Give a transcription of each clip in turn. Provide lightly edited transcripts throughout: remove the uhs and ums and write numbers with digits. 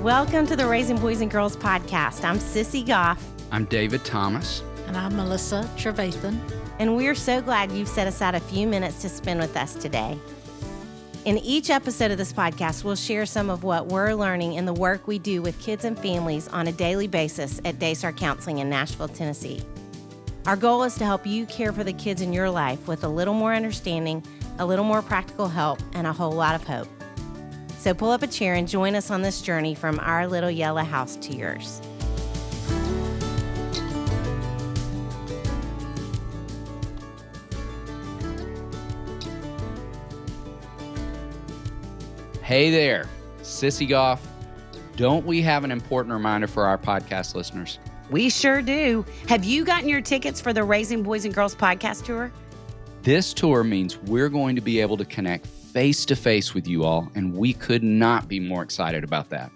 Welcome to the Raising Boys and Girls podcast. I'm Sissy Goff. I'm David Thomas. And I'm Melissa Trevathan. And we're so glad you've set aside a few minutes to spend with us today. In each episode of this podcast, we'll share some of what we're learning in the work we do with kids and families on a daily basis at Daystar Counseling in Nashville, Tennessee. Our goal is to help you care for the kids in your life with a little more understanding, a little more practical help, and a whole lot of hope. So pull up a chair and join us on this journey from our little yellow house to yours. Hey there, Sissy Goff. Don't we have an important reminder for our podcast listeners? We sure do. Have you gotten your tickets for the Raising Boys and Girls podcast tour? This tour means we're going to be able to connect face-to-face with you all, and we could not be more excited about that.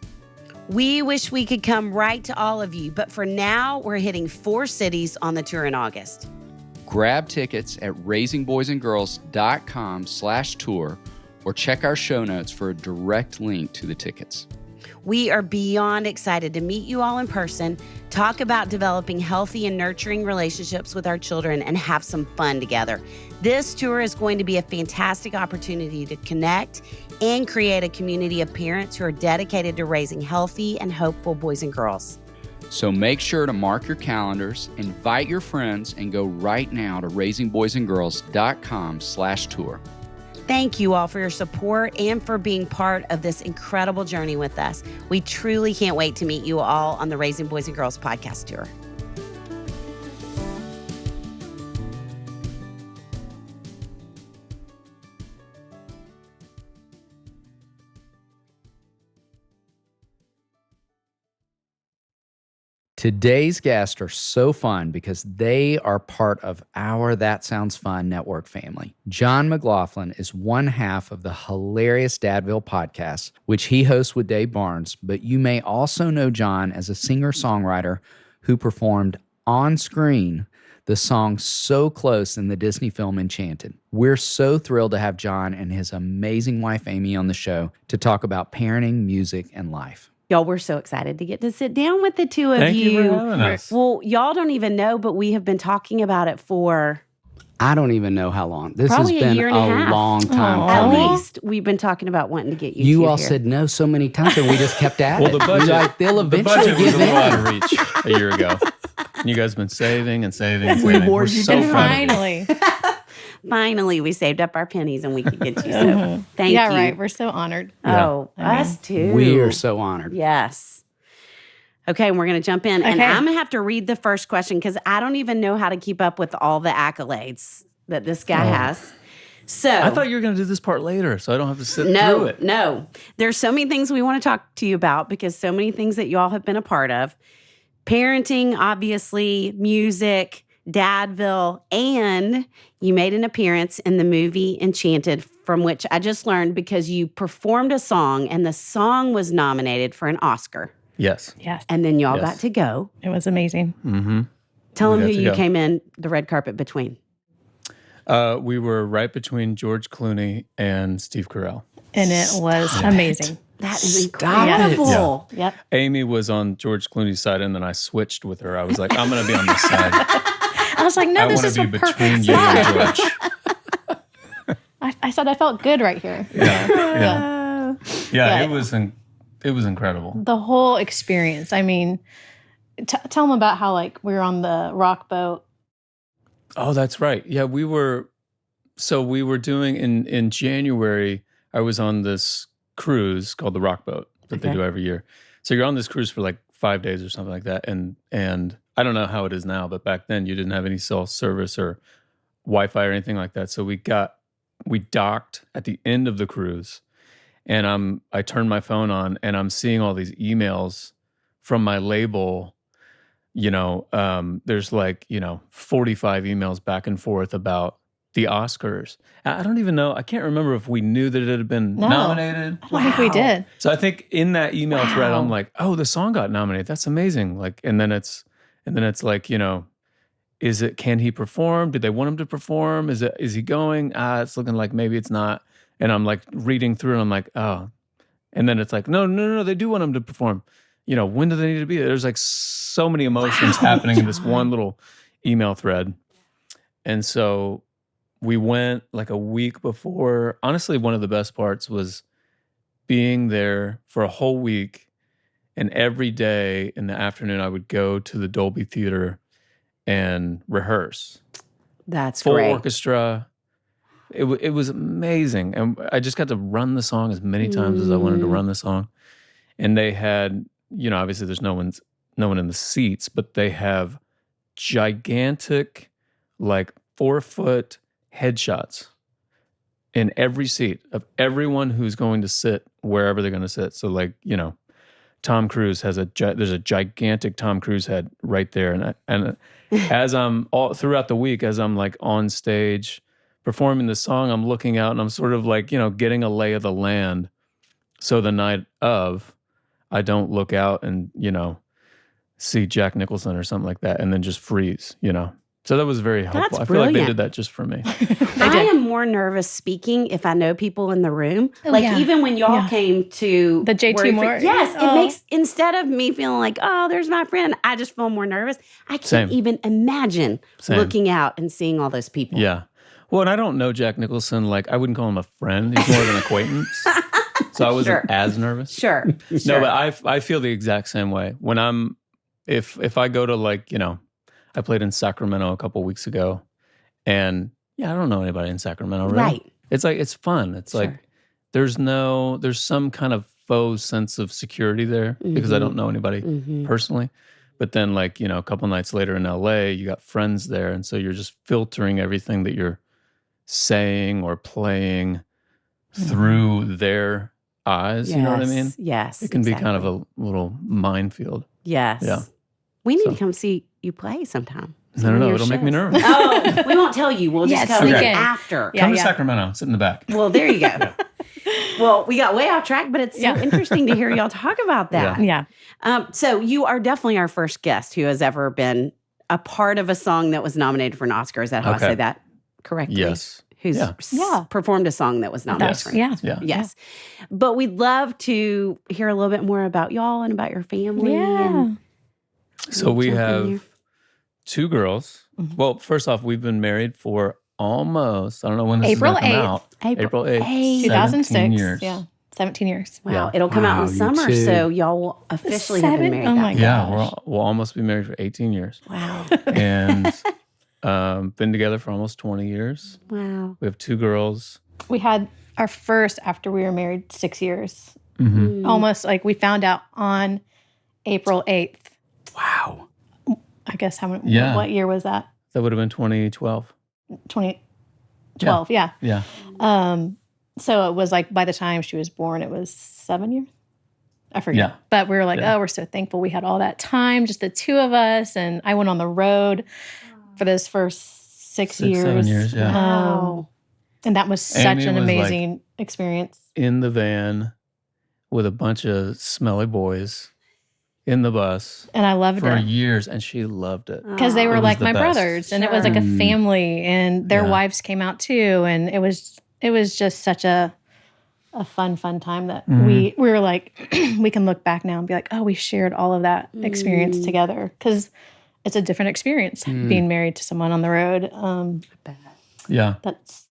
We wish we could come right to all of you, but for now, we're hitting 4 cities on the tour in August. Grab tickets at raisingboysandgirls.com/tour or check our show notes for a direct link to the tickets. We are beyond excited to meet you all in person, talk about developing healthy and nurturing relationships with our children, and have some fun together. This tour is going to be a fantastic opportunity to connect and create a community of parents who are dedicated to raising healthy and hopeful boys and girls. So make sure to mark your calendars, invite your friends, and go right now to raisingboysandgirls.com/tour. Thank you all for your support and for being part of this incredible journey with us. We truly can't wait to meet you all on the Raising Boys and Girls podcast tour. Today's guests are so fun because they are part of our That Sounds Fun network family. Jon McLaughlin is one half of the hilarious Dadville podcast, which he hosts with Dave Barnes, but you may also know Jon as a singer-songwriter who performed on screen the song So Close in the Disney film Enchanted. We're so thrilled to have Jon and his amazing wife Amy on the show to talk about parenting, music, and life. Y'all, we're so excited to get to sit down with the two of Thank you for having us. Well, y'all don't even know, but we have been talking about it for I don't even know how long. This probably has a been year and a half. long time At coming. least we've been talking about wanting to get you You two all here. said no so many times, and we just kept at Well, it. the budget, Like, they'll the eventually budget was give a little out in. of reach a year ago. And you guys have been saving and saving and saving. wore We're you so down. proud of you. Finally. Finally, we saved up our pennies and we could get you. So thank Yeah, you. right. We're so honored. Oh, Yeah. us too. We are so honored. Yes. Okay, and we're going to jump in. And Okay. I'm going to have to read the first question because I don't even know how to keep up with all the accolades that this guy has. So I thought you were going to do this part later, so I don't have to sit through no, it. no. There's so many things we want to talk to you about because so many things that y'all have been a part of. Parenting, obviously, music, Dadville, and you made an appearance in the movie Enchanted, from which I just learned because you performed a song and the song was nominated for an Oscar. Yes. Yes. And then y'all Yes. got to go. It was amazing. Mm-hmm. Tell We them got who to you go. came in the red carpet between. We were right between George Clooney and Steve Carell. And it was amazing. That is Stop it. incredible. Yep. Amy was on George Clooney's side, and then I switched with her. I was like, I'm going to be on this side. I was like, no, I this want is to a be perfect between you spot. and George. I said I felt good right here. Yeah. Yeah. Yeah, But- it was incredible. The whole experience. I mean, tell them about how like we were on the rock boat. Oh, that's right. Yeah, we were doing in January, I was on this cruise called the Rock Boat that they do every year. So you're on this cruise for like 5 days or something like that. And I don't know how it is now, but back then you didn't have any cell service or Wi-Fi or anything like that. So we docked at the end of the cruise, and I turned my phone on and I'm seeing all these emails from my label. There's 45 emails back and forth about the Oscars. I don't even know. I can't remember if we knew that it had been nominated. I don't think we did. So I think in that email thread, I'm like, oh, the song got nominated. That's amazing. Like, and then it's like, can he perform? Did they want him to perform? Is he going? It's looking like maybe it's not. And I'm like reading through and I'm like, oh, And then it's like, no, they do want them to perform. When do they need to be there? There's like so many emotions happening in this one little email thread. And so we went like a week before. Honestly, one of the best parts was being there for a whole week. And every day in the afternoon, I would go to the Dolby Theater and rehearse. That's full great. orchestra. It was amazing. And I just got to run the song as many times as I wanted to run the song. And they had, obviously there's no one in the seats, but they have gigantic, like 4-foot headshots in every seat of everyone who's going to sit wherever they're going to sit. So like, Tom Cruise has there's a gigantic Tom Cruise head right there. And as I'm all throughout the week, as I'm like on stage performing the song, I'm looking out and I'm sort of like, getting a lay of the land. So the night of, I don't look out and, see Jack Nicholson or something like that and then just freeze, So that was very helpful. That's I feel like they brilliant. did that just for me. I am more nervous speaking if I know people in the room. Oh, like yeah. even when y'all Yeah. came to The JT Worry Moore. Yes, Oh. it makes, instead of me feeling like, oh, there's my friend, I just feel more nervous. I can't Same. even imagine Same. looking out and seeing all those people. Yeah. Well, and I don't know Jack Nicholson. Like, I wouldn't call him a friend. He's more of an acquaintance. So I wasn't as nervous. Sure. No, but I feel the exact same way. When if I go to like, I played in Sacramento a couple weeks ago and I don't know anybody in Sacramento, really. Right. It's like, it's fun. It's Sure. like, there's some kind of faux sense of security there because I don't know anybody personally. But then like, a couple nights later in LA, you got friends there. And so you're just filtering everything that you're saying or playing through their eyes. Yes. You know what I mean? Yes. It can be kind of exactly. a little minefield. Yes. Yeah. We need So. to come see you play sometime. No, it'll make me nervous. Oh, we won't tell you. We'll just Yes, come we in can. after. Yeah. Come to Sacramento, sit in the back. Well, there you go. Well, we got way off track, but it's so Yeah. interesting to hear y'all talk about that. Yeah. So you are definitely our first guest who has ever been a part of a song that was nominated for an Oscar. Is that how I Okay. say that correctly? Yes. Who's Yeah. Yeah. performed a song that was nominated Yes. for an Yeah. Yeah. Yes. But we'd love to hear a little bit more about y'all and about your family. Yeah. And So we jump in have there. 2 girls. Mhm. Well, first off, we've been married for almost, I don't know when this April is going to come 8th. out. April 8th. 8th. 2006. 17 years. Yeah. 17 years. Wow. Yeah. It'll come out in Wow, the you summer, too. so y'all will officially have been 7? married. Oh that my way. Yeah, gosh. we'll almost be married for 18 years. Wow. And been together for almost 20 years. Wow. We have 2 girls. We had our first after we were married 6 years. Mm-hmm. Almost like we found out on April 8th. Wow. I guess Yeah. what year was that? That would have been 2012. 2012. Yeah. Yeah. So it was like by the time she was born, it was 7 years. I forget. Yeah. But we were like, Yeah. oh, we're so thankful we had all that time, just the 2 of us. And I went on the road for those first 6 years. 7 years, yeah. Wow. And that was such Amy an was, like, amazing experience. In the van with a bunch of smelly boys in the bus And I loved for it. years, and she loved it. Because they It were was like the my best. brothers, and it was like a Sure. family, and their Yeah. wives came out too, and it was just such a fun time that Mhm. we were like, we can look back now and be like, oh, we shared all of that experience together, because it's a different experience being married to someone on the road. Yeah. That's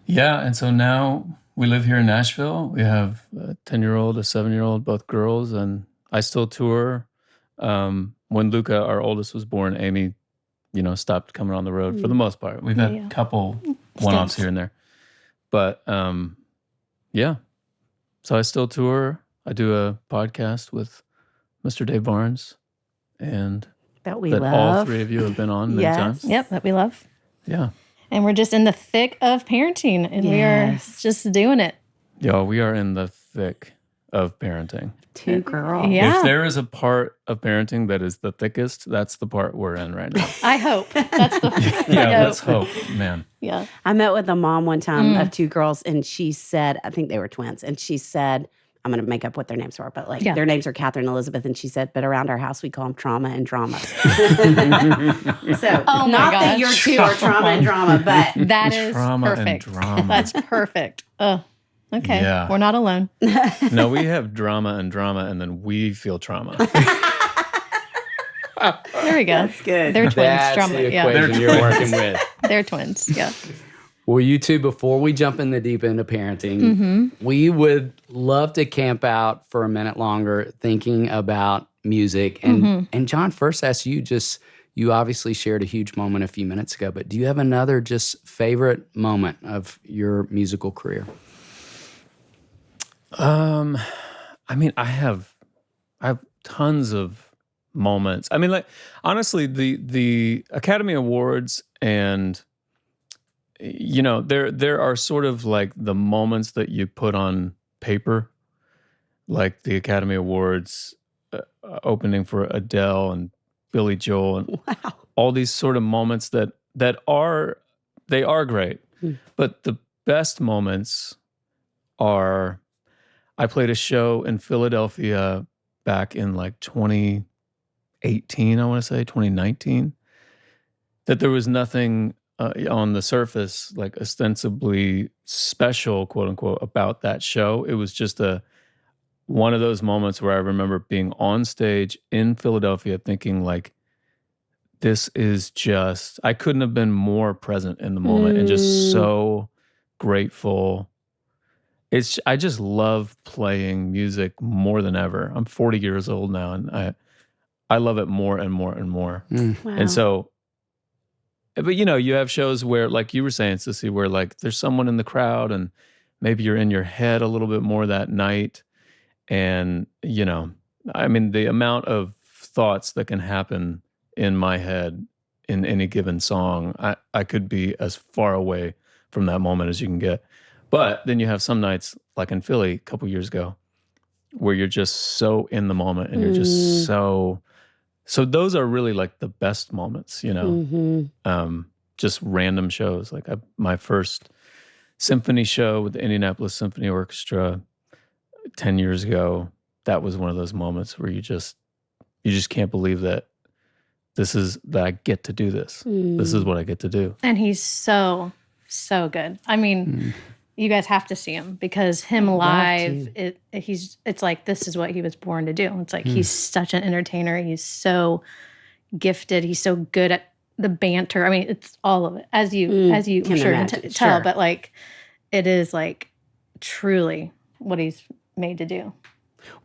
Yeah. And so now we live here in Nashville. We have a 10-year-old, a 7-year-old, both girls, and I still tour. When Luca, our oldest, was born, Amy, stopped coming on the road for the most part. We've had Yeah. a couple one-offs Stints. here and there. But yeah. So I still tour. I do a podcast with Mr. Dave Barnes, and That we that love. all 3 of you have been on many Yes. times. yep, that we love. Yeah. And we're just in the thick of parenting, and we are Yes. just doing it. Yo, we are in the thick of parenting. 2 girls. Yeah. If there is a part of parenting that is the thickest, that's the part we're in right now. I hope that's the Yeah, I let's hope, man. Yeah. I met with a mom one time of 2 girls, and she said, I think they were twins, and she said, I'm going to make up what their names are, but like Yeah. their names are Catherine and Elizabeth, and she said, but around our house we call them trauma and drama. So Oh my not that gosh. your 2 are trauma and drama, but That is Trauma and perfect. drama. That's perfect. Okay. Yeah. We're not alone. No, we have drama, and then we feel trauma. There we go. That's good. They're twins. That's Drama. the Yeah. equation you're working with. They're twins. Yeah. Well, you two, before we jump in the deep end of parenting, we would love to camp out for a minute longer thinking about music. And Jon, first ask you, you obviously shared a huge moment a few minutes ago, but do you have another just favorite moment of your musical career? I mean, I have tons of moments. I mean, like, honestly, the Academy Awards and, you know, there are sort of like the moments that you put on paper, like the Academy Awards opening for Adele and Billy Joel and all these sort of moments that are great. But the best moments are, I played a show in Philadelphia back in like 2018, I want to say 2019, that there was nothing on the surface like ostensibly special, quote unquote, about that show. It was just one of those moments where I remember being on stage in Philadelphia thinking like, this is just, I couldn't have been more present in the moment and just so grateful. I just love playing music more than ever. I'm 40 years old now, and I love it more and more and more. Wow. And so, but you know, you have shows where, like you were saying, Sissy, where like there's someone in the crowd and maybe you're in your head a little bit more that night. And, you know, I mean, the amount of thoughts that can happen in my head in any given song, I could be as far away from that moment as you can get. But then you have some nights, like in Philly a couple years ago, where you're just so in the moment and you're just so those are really like the best moments, you know, just random shows. Like my first symphony show with the Indianapolis Symphony Orchestra 10 years ago, that was one of those moments where you just can't believe that that I get to do this. This is what I get to do. And he's so good. I mean, you guys have to see him because him live, it's like, this is what he was born to do. It's like, he's such an entertainer. He's so gifted. He's so good at the banter. I mean, it's all of it, as you I'm sure can tell, but like, it is like truly what he's made to do.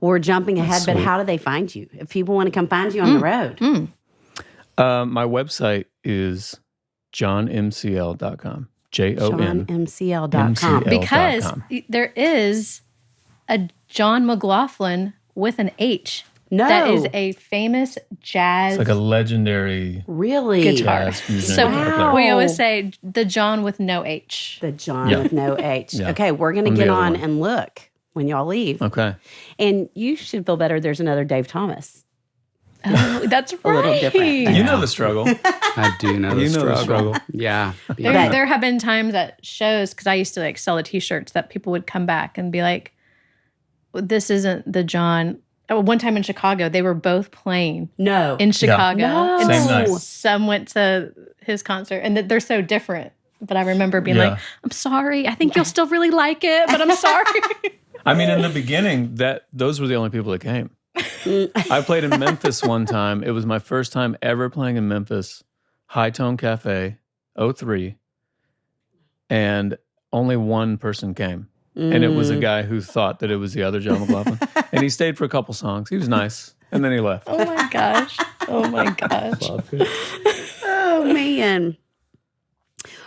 We're jumping ahead, but how do they find you? If people want to come find you on the road. My website is jonmcl.com. JONMCL.com. Because there is a Jon McLaughlin with an H. No. That is a famous jazz. It's like a legendary guitar. jazz fusion. So we always say the Jon with no H. The Jon with no H. Yeah. Okay, we're going to get on and look when y'all leave. Okay. And you should feel better. There's another Dave Thomas. Oh, that's right. A little different. You know the struggle. I do know the struggle. Yeah. There have been times at shows, because I used to like sell the t-shirts, that people would come back and be like, this isn't the Jon. One time in Chicago, they were both playing in Chicago. No. And Same night. some went to his concert, and they're so different. But I remember being like, I'm sorry. I think you'll still really like it, but I'm sorry. I mean, in the beginning, those were the only people that came. I played in Memphis one time. It was my first time ever playing in Memphis, High Tone Cafe, 03, and only one person came. And it was a guy who thought that it was the other Jon McLaughlin. And he stayed for a couple songs. He was nice. And then he left. Oh my gosh. Oh, man.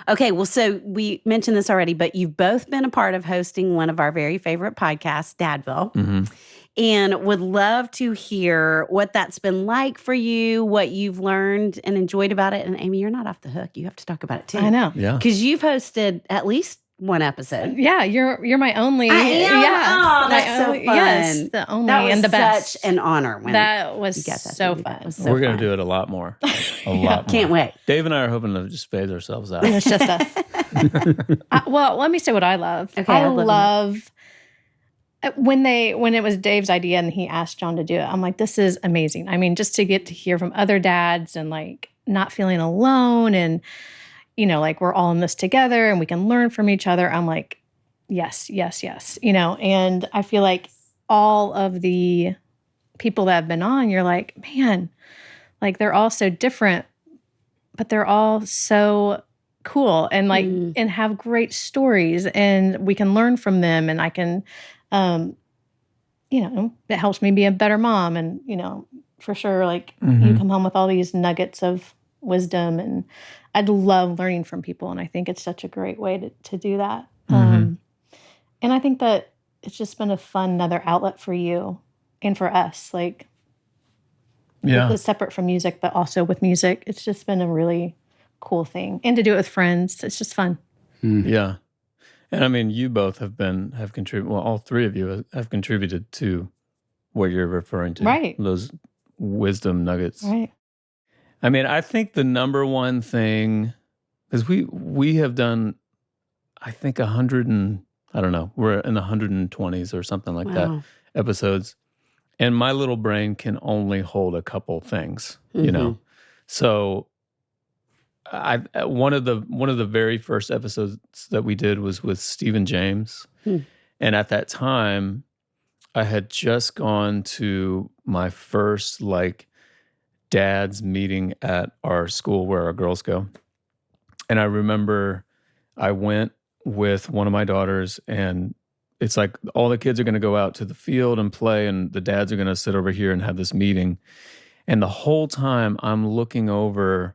Okay, well, so we mentioned this already, but you've both been a part of hosting one of our very favorite podcasts, Dadville. And would love to hear what that's been like for you, what you've learned and enjoyed about it. And Amy, you're not off the hook. You have to talk about it too. I know. Yeah. Because you've hosted at least one episode. Yeah, you're my only. I am? Yeah. Oh, that's so fun. Yes, the only and the best. Such an honor. When that was so fun. That was so We're going fun. to do it a lot more. A lot more. Can't wait. Dave and I are hoping to just phase ourselves out. It's just us. Well, let me say what I love. Okay, I love when it was Dave's idea and he asked Jon to do it. I'm like, this is amazing. I mean, just to get to hear from other dads and like not feeling alone and, you know, like we're all in this together and we can learn from each other. I'm like, yes, yes, yes. You know, and I feel like all of the people that have been on, you're like, man, like they're all so different, but they're all so cool and like, and have great stories, and we can learn from them. And I can, you know, it helps me be a better mom. And, you know, for sure, like you come home with all these nuggets of wisdom, and I'd love learning from people. And I think it's such a great way to do that. And I think that it's just been a fun, another outlet for you and for us. Like, it's separate from music, but also with music. It's just been a really cool thing. And to do it with friends, it's just fun. Yeah. And I mean, you both have contributed, well, all three of you have contributed to what you're referring to. Right. Those wisdom nuggets. Right. I mean, I think the number one thing, because we have done, I think 100 and, I don't know, we're in the 120s or something like that, episodes. And my little brain can only hold a couple things, you know? So one of the very first episodes that we did was with Stephen James. And at that time, I had just gone to my first like dad's meeting at our school where our girls go. And I remember I went with one of my daughters, and it's like all the kids are going to go out to the field and play, and the dads are going to sit over here and have this meeting. And the whole time I'm looking over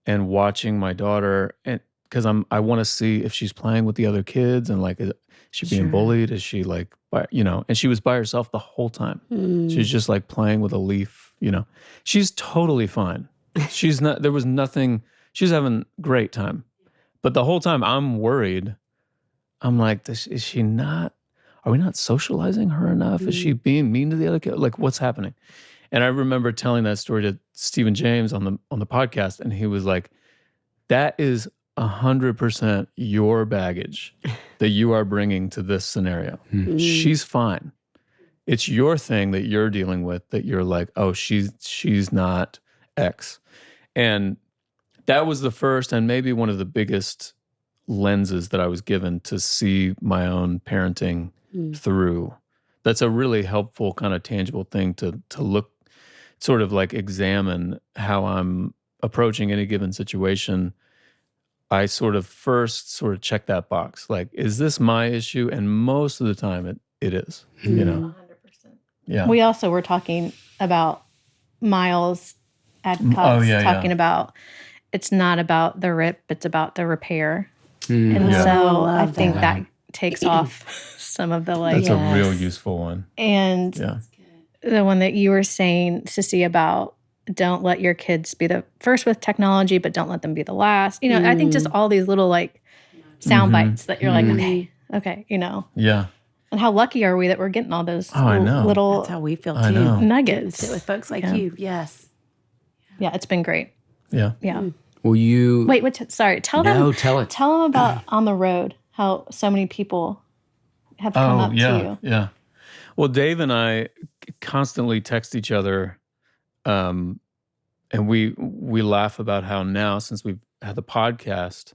and watching my daughter, and because I want to see if she's playing with the other kids, and like, is she being bullied? Is she like, you know? And she was by herself the whole time. She's just like playing with a leaf, you know. She's totally fine. She's not. There was nothing. She's having a great time, but the whole time I'm worried. I'm like, is she not? Are we not socializing her enough? Is she being mean to the other kid? Like, what's happening? And I remember telling that story to Stephen James on the podcast, and he was like, that is 100% your baggage that you are bringing to this scenario. She's fine. It's your thing that you're dealing with, that you're like, oh, she's not X. And that was the first and maybe one of the biggest lenses that I was given to see my own parenting through. That's a really helpful kind of tangible thing to look, sort of like examine how I'm approaching any given situation. I sort of first check that box. Like, is this my issue? And most of the time it is, you know? 100%. Yeah. We also were talking about Miles Adcock's talking about, it's not about the rip, it's about the repair. And so I think that takes off some of the like. That's a real useful one. And the one that you were saying, Sissy, about don't let your kids be the first with technology, but don't let them be the last. You know, I think just all these little like sound bites that you're like, okay, you know. Yeah. And how lucky are we that we're getting all those little That's how we feel too. nuggets. Sit with folks like you. Yes. Yeah, it's been great. Yeah. Yeah. Will you wait? Sorry. Tell them. Tell it. Tell them about On the Road. How so many people have come up to you. Yeah. Well, Dave and I constantly text each other, and we laugh about how now, since we've had the podcast,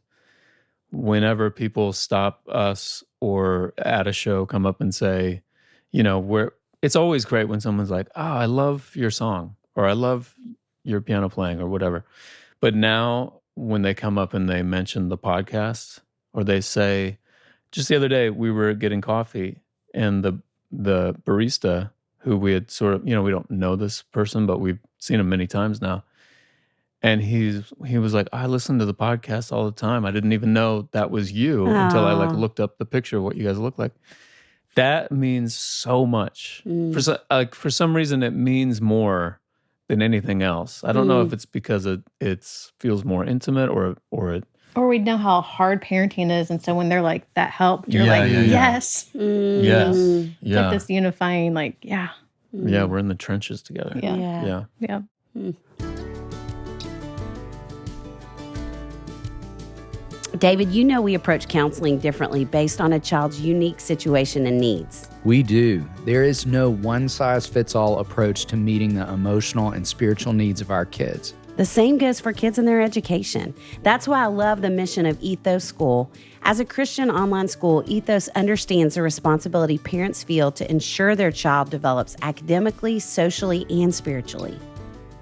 whenever people stop us or at a show come up and say, you know, it's always great when someone's like, oh, I love your song, or I love your piano playing, or whatever. But now when they come up and they mention the podcast, or they say, just the other day we were getting coffee, and the barista, who we had sort of, you know, we don't know this person, but we've seen him many times now. And he was like, I listen to the podcast all the time. I didn't even know that was you until I like looked up the picture of what you guys look like. That means so much. For some reason, it means more than anything else. I don't know if it's because it feels more intimate or we know how hard parenting is, and so when they're like that help, you're yes, yes, it's like this unifying, like we're in the trenches together. Yeah. David, you know we approach counseling differently based on a child's unique situation and needs. We do. There is no one-size-fits-all approach to meeting the emotional and spiritual needs of our kids. The same goes for kids in their education. That's why I love the mission of Ethos School. As a Christian online school, Ethos understands the responsibility parents feel to ensure their child develops academically, socially, and spiritually.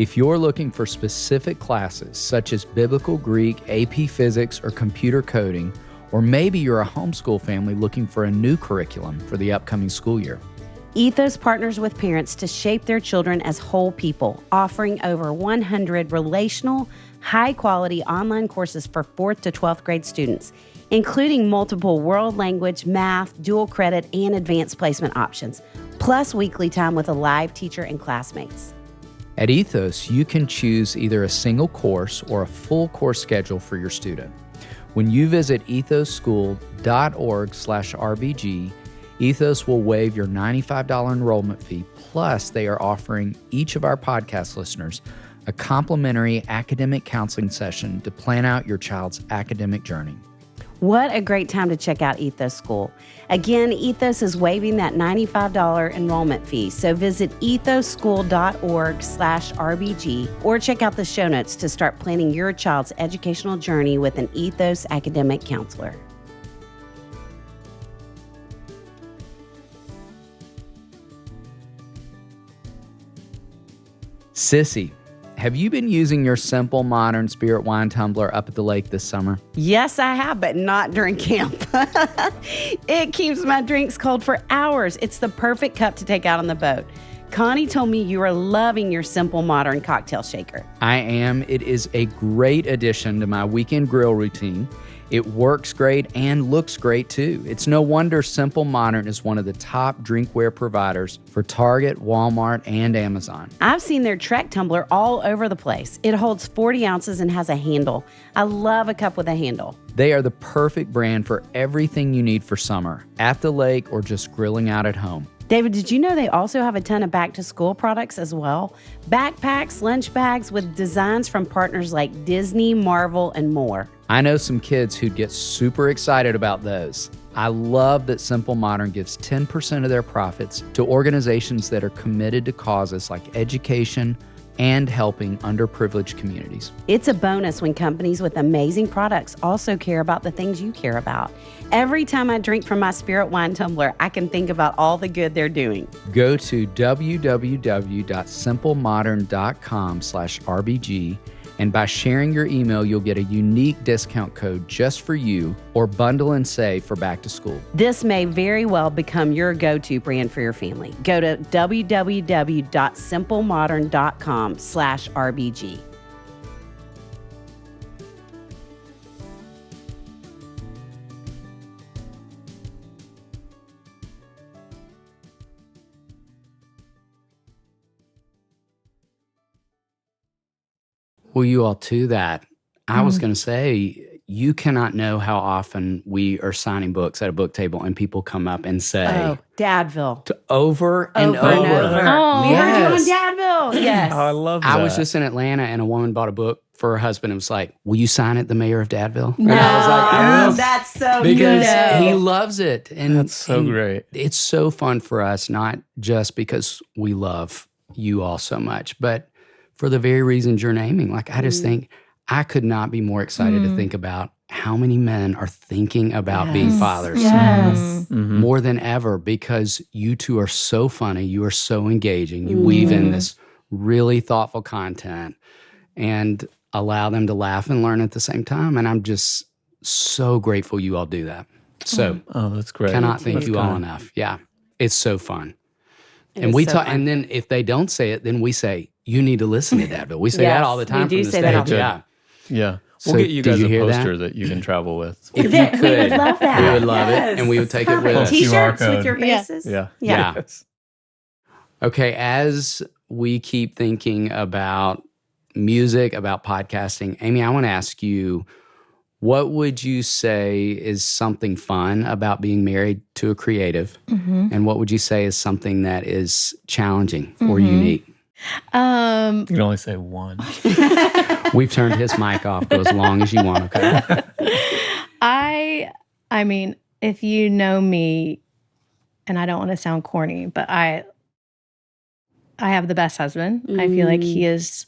If you're looking for specific classes such as Biblical Greek, AP Physics, or computer coding, or maybe you're a homeschool family looking for a new curriculum for the upcoming school year, Ethos partners with parents to shape their children as whole people, offering over 100 relational, high-quality online courses for 4th to 12th grade students, including multiple world language, math, dual credit, and advanced placement options, plus weekly time with a live teacher and classmates. at Ethos, you can choose either a single course or a full course schedule for your student. When you visit ethosschool.org/RBG, Ethos will waive your $95 enrollment fee, plus they are offering each of our podcast listeners a complimentary academic counseling session to plan out your child's academic journey. What a great time to check out Ethos School. Again, Ethos is waiving that $95 enrollment fee, so visit ethosschool.org/RBG or check out the show notes to start planning your child's educational journey with an Ethos academic counselor. Sissy, have you been using your simple modern spirit wine tumbler up at the lake this summer? Yes, I have, but not during camp. It keeps my drinks cold for hours. It's the perfect cup to take out on the boat. Connie told me you are loving your simple modern cocktail shaker. I am. It is a great addition to my weekend grill routine. It works great and looks great too. It's no wonder Simple Modern is one of the top drinkware providers for Target, Walmart, and Amazon. I've seen their Trek tumbler all over the place. It holds 40 ounces and has a handle. I love a cup with a handle. They are the perfect brand for everything you need for summer, at the lake, or just grilling out at home. David, did you know they also have a ton of back-to-school products as well? Backpacks, lunch bags with designs from partners like Disney, Marvel, and more. I know some kids who'd get super excited about those. I love that Simple Modern gives 10% of their profits to organizations that are committed to causes like education and helping underprivileged communities. It's a bonus when companies with amazing products also care about the things you care about. Every time I drink from my spirit wine tumbler, I can think about all the good they're doing. Go to www.simplemodern.com/RBG, and by sharing your email, you'll get a unique discount code just for you, or bundle and save for back to school. This may very well become your go-to brand for your family. Go to www.simplemodern.com/RBG. Well, you all, to that, I was going to say, you cannot know how often we are signing books at a book table and people come up and say, Oh, Dadville. over and over. Oh, We heard you on Yes. Dadville. Yes. Oh, I love that. I was just in Atlanta and a woman bought a book for her husband and was like, will you sign it, the mayor of Dadville? No, And I was like, I will. that's so Because good. he loves it. And That's so and great. It's so fun for us, not just because we love you all so much, but for the very reasons you're naming. Like, I just think I could not be more excited to think about how many men are thinking about being fathers Yes. Mhm. more than ever, because you two are so funny. You are so engaging. You weave in this really thoughtful content and allow them to laugh and learn at the same time. And I'm just so grateful you all do that. So Oh, that's great. cannot thank That's you all kind. enough. Yeah, it's so fun. It And is we so talk, fun. and then if they don't say it, then we say, you need to listen to Dadville. We say Yes, that all the we time do from the say that all stage. the Yeah. Yeah. So We'll get you did guys you a hear that? poster that you can travel with. If you We could, would love that. we would love Yes. it, and we would take it with Perfect. us. T-shirts QR with your code. Yeah. faces. Yeah. Yeah. Yes. Okay, as we keep thinking about music, about podcasting, Amy, I want to ask you, what would you say is something fun about being married to a creative? And what would you say is something that is challenging or unique? You can only say one. We've turned his mic off. Go as long as you want, okay? I mean, if you know me, and I don't want to sound corny, but I have the best husband. I feel like he is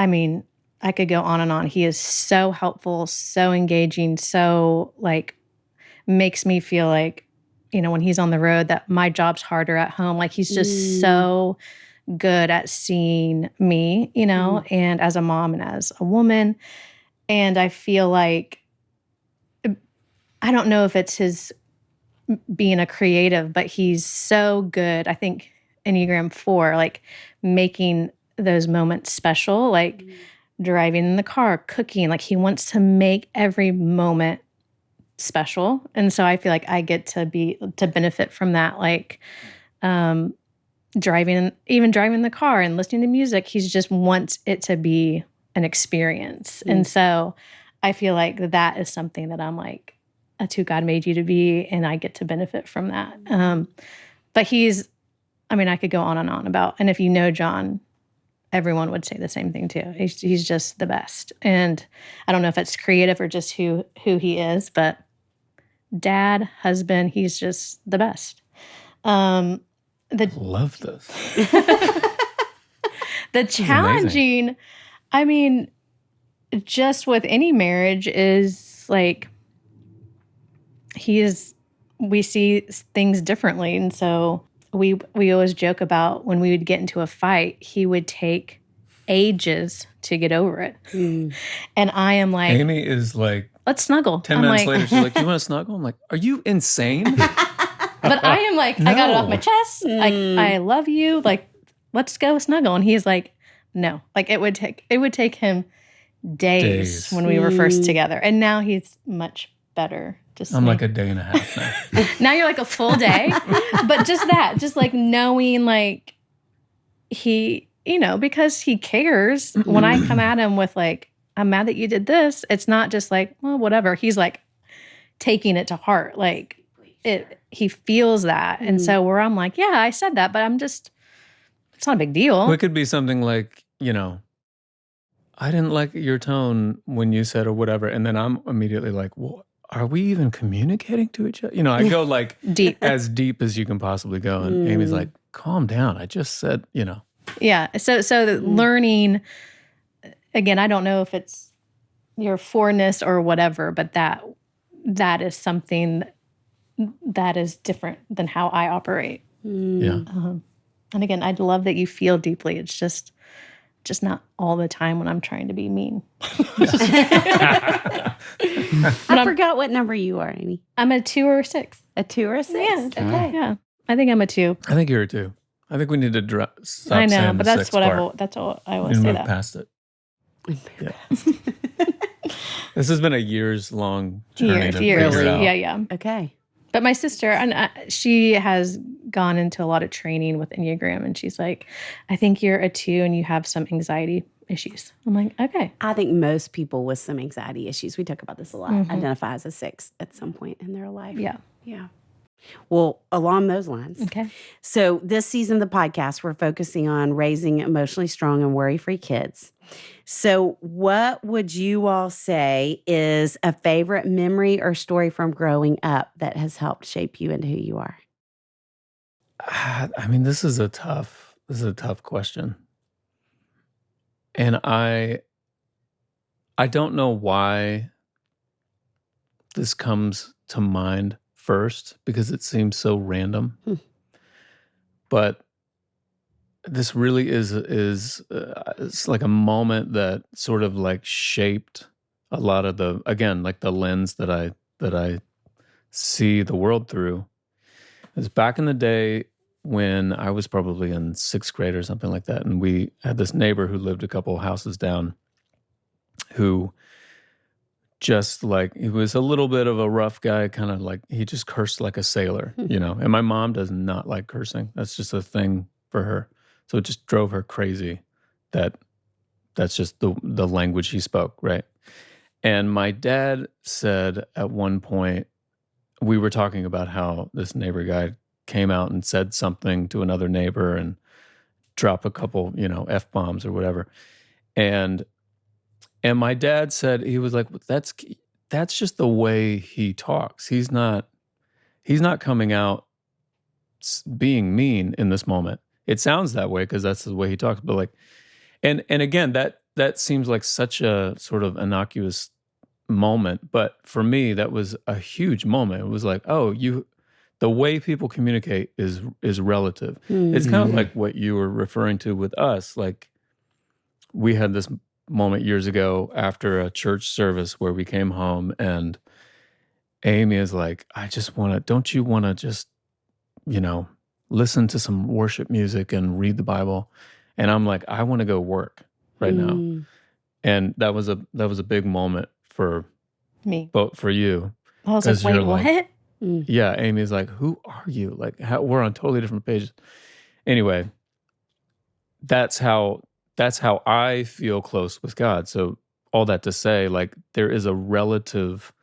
I mean, I could go on and on. He is so helpful, so engaging, so like makes me feel like, you know, when he's on the road that my job's harder at home. Like he's just so good at seeing me, you know, and as a mom and as a woman. And I feel like, I don't know if it's his being a creative, but he's so good. I think Enneagram 4, like making those moments special, like driving in the car, cooking, like he wants to make every moment special. And so I feel like I get to benefit from that. Like, driving the car and listening to music, he just wants it to be an experience. And so I feel like that is something that I'm like, that's who God made you to be, and I get to benefit from that. But I could go on and on about, and if you know Jon, everyone would say the same thing too. He's just the best. And I don't know if it's creative or just who he is, but dad, husband, he's just the best. Love this. The challenging, I mean, just with any marriage is like, we see things differently. And so we always joke about when we would get into a fight, he would take ages to get over it. And I am like, Amy is like, let's snuggle. 10 minutes later, she's like, you want to snuggle? I'm like, are you insane? But I am like, I got it off my chest. Like, I love you. Like, let's go snuggle. And he's like, no. Like, it would take him days when we were first together. And now he's much better. I'm like a day and a half now. Now you're like a full day. But just like knowing like he, you know, because he cares. When I come at him with like, I'm mad that you did this, it's not just like, well, whatever. He's like taking it to heart. Like he feels that. And so where I'm like, yeah, I said that, but it's not a big deal. Well, it could be something like, you know, I didn't like your tone when you said or whatever. And then I'm immediately like, well, are we even communicating to each other? You know, I go like as deep as you can possibly go. And Amy's like, calm down. I just said, you know. Yeah. So learning, again, I don't know if it's your forness or whatever, but that is something that is different than how I operate. Yeah. And again, I'd love that you feel deeply. It's just not all the time when I'm trying to be mean. I forgot what number you are, Amy. I'm a 2 or 6. A 2 or a 6? Yeah. Okay. Yeah. I think I'm a 2. I think you're a 2. I think we need to stop I know, saying but the that's 6 what part that's all I always and say move that. past it. Yeah. This has been a years-long journey to figure it out. Yeah. Okay. But my sister, and she has gone into a lot of training with Enneagram, and she's like, I think you're a 2 and you have some anxiety issues. I'm like, okay. I think most people with some anxiety issues, we talk about this a lot, identify as a 6 at some point in their life. Yeah. Yeah. Well, along those lines. Okay. So this season of the podcast, we're focusing on raising emotionally strong and worry-free kids. So what would you all say is a favorite memory or story from growing up that has helped shape you into who you are? I mean, this is a tough question. And I don't know why this comes to mind first, because it seems so random. But this really is it's like a moment that sort of like shaped a lot of the, again, like the lens that I see the world through. It was back in the day when I was probably in 6th grade or something like that, and we had this neighbor who lived a couple houses down, who just like, he was a little bit of a rough guy, kind of like, he just cursed like a sailor, you know. And my mom does not like cursing. That's just a thing for her. So it just drove her crazy that's just the language he spoke, right? And my dad said at one point, we were talking about how this neighbor guy came out and said something to another neighbor and dropped a couple, you know, F-bombs or whatever. And my dad said, he was like, that's just the way he talks. He's not coming out being mean in this moment. It sounds that way because that's the way he talks. But like, and again, that that seems like such a sort of innocuous moment, but for me that was a huge moment. It was like, oh, the way people communicate is relative. It's kind of like what you were referring to with us. Like, we had this moment years ago after a church service where we came home and Amy is like, don't you want to just, listen to some worship music and read the Bible? And I'm like, I want to go work right now. And that was a big moment for me, but for you. I was like, wait, what? Yeah, Amy's like, who are you? Like, we're on totally different pages. Anyway, that's how I feel close with God. So all that to say, like, there is a relativeness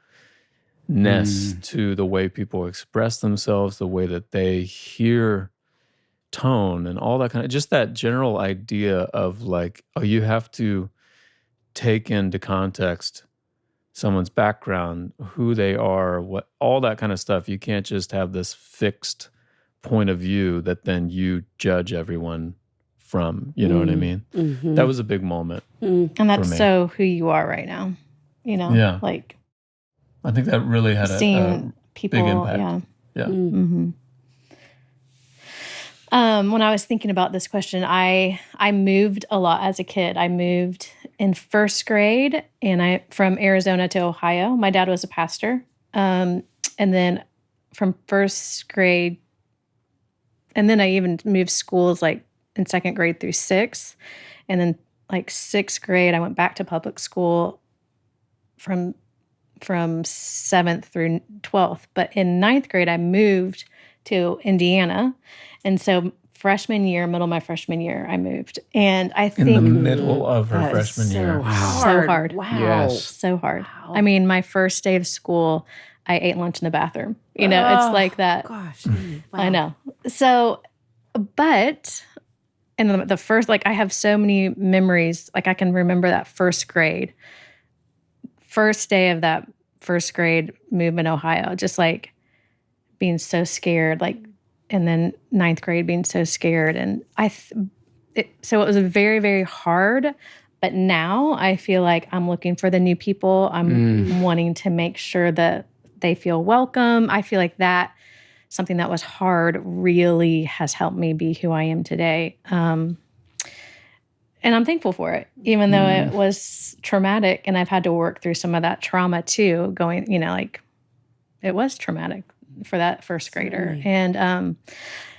to the way people express themselves, the way that they hear tone and all that kind of, just that general idea of like, oh, you have to take into context someone's background, who they are, what, all that kind of stuff. You can't just have this fixed point of view that then you judge everyone from, you know what I mean? Mm-hmm. That was a big moment. And that's so who you are right now, Yeah. Like, I think that really had a people, big impact. Yeah. Mm-hmm. When I was thinking about this question, I moved a lot as a kid. I moved in first grade, and from Arizona to Ohio. My dad was a pastor, and then from first grade, and then I even moved schools like in second grade through sixth, and then like sixth grade, I went back to public school from 7th through 12th. But in ninth grade, I moved to Indiana. And so middle of my freshman year, I moved. And I think... In the middle of her freshman year. Wow. So hard. Wow. Yes. So hard. Wow. I mean, my first day of school, I ate lunch in the bathroom. It's like that. Gosh. Wow. I know. So, but... And the first, like, I have so many memories. Like, I can remember that first day of that first grade move in Ohio, just like being so scared, like, and then ninth grade being so scared. And so it was very, very hard. But now I feel like I'm looking for the new people. I'm wanting to make sure that they feel welcome. I feel like that something that was hard really has helped me be who I am today. And I'm thankful for it, even though it was traumatic and I've had to work through some of that trauma too, like it was traumatic for that first grader. And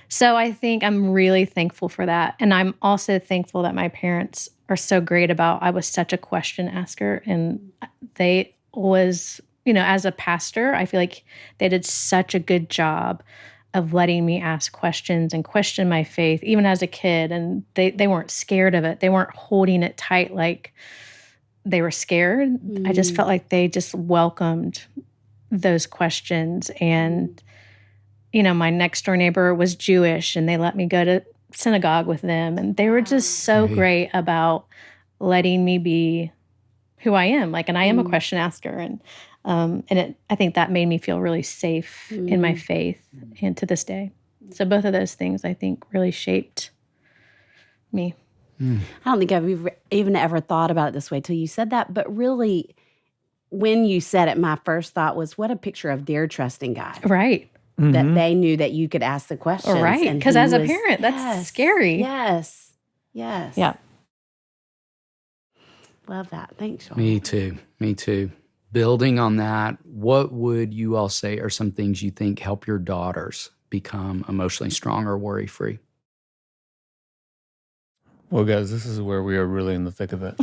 so I think I'm really thankful for that. And I'm also thankful that my parents are so great I was such a question asker, and they was... as a pastor, I feel like they did such a good job of letting me ask questions and question my faith, even as a kid. And they weren't scared of it. They weren't holding it tight like they were scared. I just felt like they just welcomed those questions. And, my next door neighbor was Jewish, and they let me go to synagogue with them. And they were just so great about letting me be who I am. Like, and I am a question asker. And I think that made me feel really safe in my faith, and to this day. So both of those things, I think, really shaped me. I don't think I've even ever thought about it this way till you said that. But really, when you said it, my first thought was, what a picture of their trusting God. Right. That they knew that you could ask the questions. Right. Because as a parent, that's scary. Yes. Yes. Yeah. Love that. Thanks, Sean. Me too. Building on that, what would you all say are some things you think help your daughters become emotionally strong or worry-free? Well, guys, this is where we are really in the thick of it.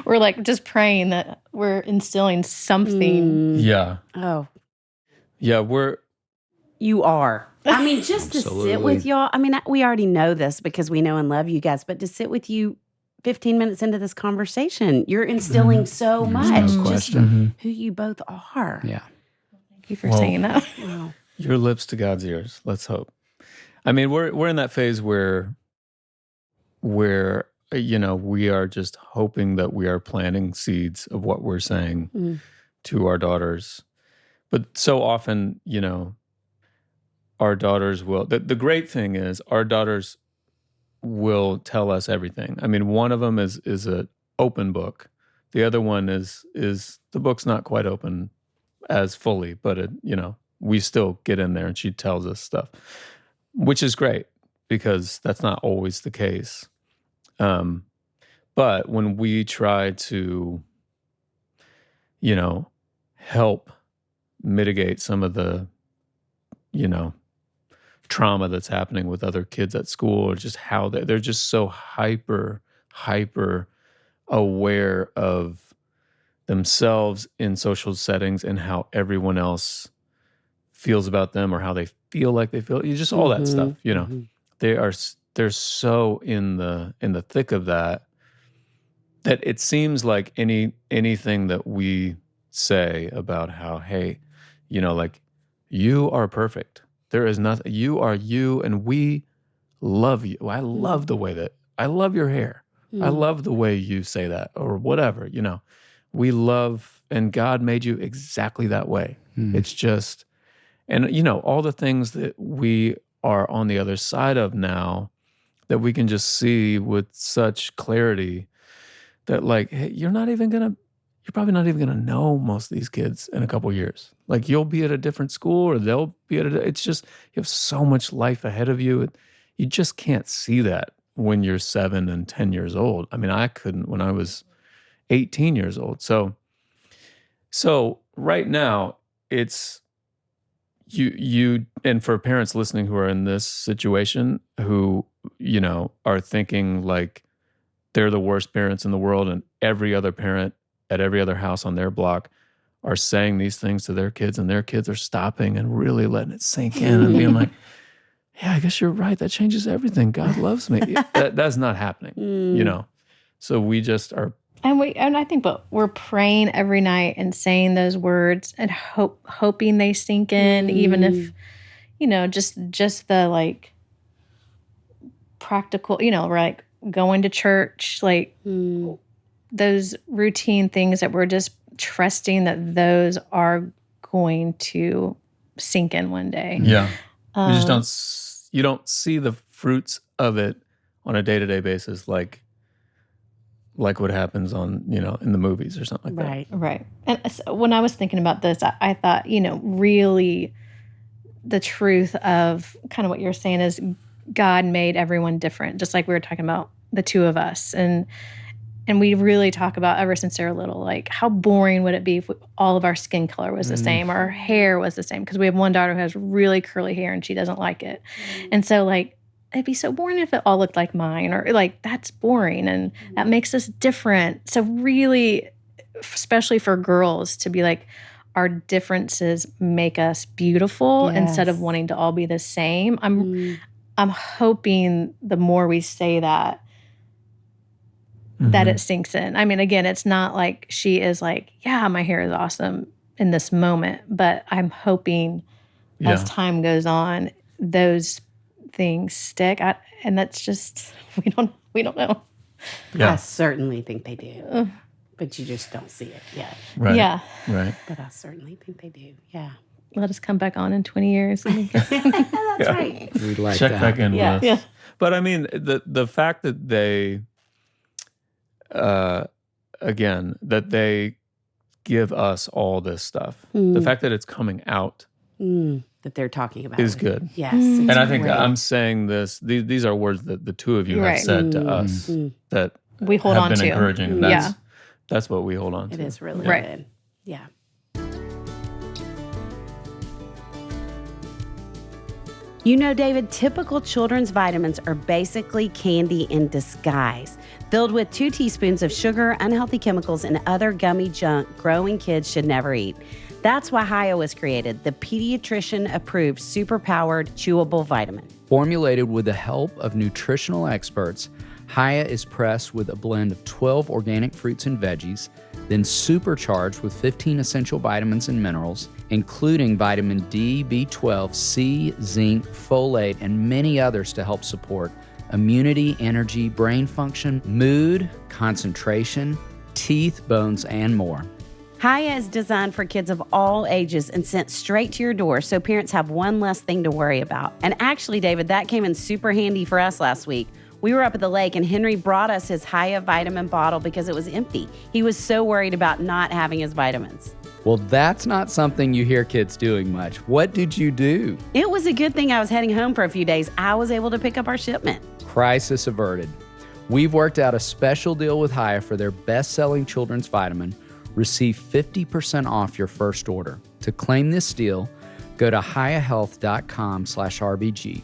We're like just praying that we're instilling something. Yeah. Oh. Yeah, You are. I mean, just to sit with y'all. I mean, we already know this because we know and love you guys, but to sit with you 15 minutes into this conversation, you're instilling so much. No just who you both are. Yeah. Thank you for saying that. Wow. Your lips to God's ears. Let's hope. I mean, we're in that phase where we are just hoping that we are planting seeds of what we're saying to our daughters. But so often, our daughters will. The great thing is our daughters will tell us everything. I mean, one of them is a open book. The other one is the book's not quite open as fully, but it, we still get in there and she tells us stuff, which is great because that's not always the case. But when we try to, help mitigate some of the, trauma that's happening with other kids at school, or just how they're just so hyper aware of themselves in social settings and how everyone else feels about them or how they feel like they feel. Just all that stuff, They're so in the thick of that it seems like anything that we say about how, hey, like, you are perfect. There is nothing. You are you, and we love you. I love the way that I love your hair. I love the way you say that, or whatever. We love, and God made you exactly that way. It's just, and all the things that we are on the other side of now, that we can just see with such clarity, that like, hey, you're probably not even gonna know most of these kids in a couple years. Like, you'll be at a different school, or they'll be it's just, you have so much life ahead of you. You just can't see that when you're 7 and 10 years old. I mean, I couldn't when I was 18 years old. So right now, it's you and for parents listening who are in this situation, who, are thinking like they're the worst parents in the world, and every other parent at every other house on their block are saying these things to their kids, and their kids are stopping and really letting it sink in and being like, yeah, I guess you're right. That changes everything. God loves me. That's not happening, So we just are. And I think, but we're praying every night and saying those words and hoping they sink in, even if, just the like practical, we're like going to church, like those routine things that we're just trusting that those are going to sink in one day. Yeah. You don't see the fruits of it on a day-to-day basis, like what happens on, in the movies or something like that. Right. And so when I was thinking about this, I thought, really the truth of kind of what you're saying is God made everyone different, just like we were talking about the two of us. And we really talk about, ever since they're little, like, how boring would it be if all of our skin color was the same, or our hair was the same? Because we have one daughter who has really curly hair and she doesn't like it. And so, like, it'd be so boring if it all looked like mine, or like, that's boring, and that makes us different. So really, especially for girls, to be like, our differences make us beautiful instead of wanting to all be the same. I'm hoping the more we say that, that it sinks in. I mean, again, it's not like she is like, yeah, my hair is awesome in this moment, but I'm hoping as time goes on, those things stick. And that's just, we don't know. I certainly think they do, but you just don't see it yet. Right. Yeah. Right. But I certainly think they do. Yeah. Let us come back on in 20 years. That's right. We'd like Check that. back in with us. Yeah. But I mean, the fact that they, again, that they give us all this stuff, the fact that it's coming out, that they're talking about is good. Yes. And I think I'm saying this, these are words that the two of you have said to us that we hold have on been to. encouraging. That's what we hold on to. It is really Right. good. Yeah. David, typical children's vitamins are basically candy in disguise, filled with 2 teaspoons of sugar, unhealthy chemicals, and other gummy junk growing kids should never eat. That's why Hiya was created, the pediatrician-approved, super-powered, chewable vitamin. Formulated with the help of nutritional experts, Hiya is pressed with a blend of 12 organic fruits and veggies, then supercharged with 15 essential vitamins and minerals, including vitamin D, B12, C, zinc, folate, and many others to help support immunity, energy, brain function, mood, concentration, teeth, bones, and more. Hiya is designed for kids of all ages and sent straight to your door, so parents have one less thing to worry about. And actually, David, that came in super handy for us last week. We were up at the lake, and Henry brought us his Hiya vitamin bottle because it was empty. He was so worried about not having his vitamins. Well, that's not something you hear kids doing much. What did you do? It was a good thing I was heading home for a few days. I was able to pick up our shipment. Crisis averted. We've worked out a special deal with Hiya for their best-selling children's vitamin. Receive 50% off your first order. To claim this deal, go to hiyahealth.com/RBG.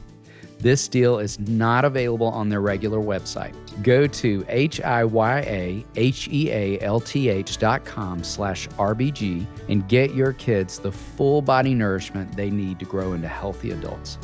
This deal is not available on their regular website. Go to hiyahealth.com/RBG and get your kids the full body nourishment they need to grow into healthy adults.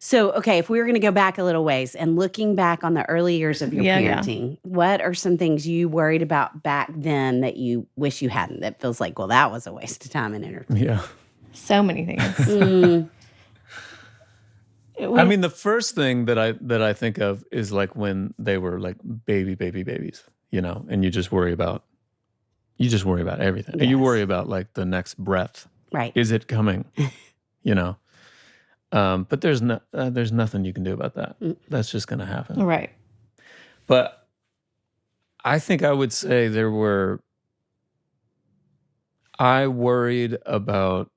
So, okay, if we were going to go back a little ways and looking back on the early years of your parenting, what are some things you worried about back then that you wish you hadn't, that feels like, well, that was a waste of time and energy? Yeah. So many things. I mean, the first thing that I think of is like when they were like babies, you know, and you just worry about everything. Yes. And you worry about like the next breath. Right. Is it coming? You know? But there's nothing you can do about that. That's just going to happen. Right. But I think I would say I worried about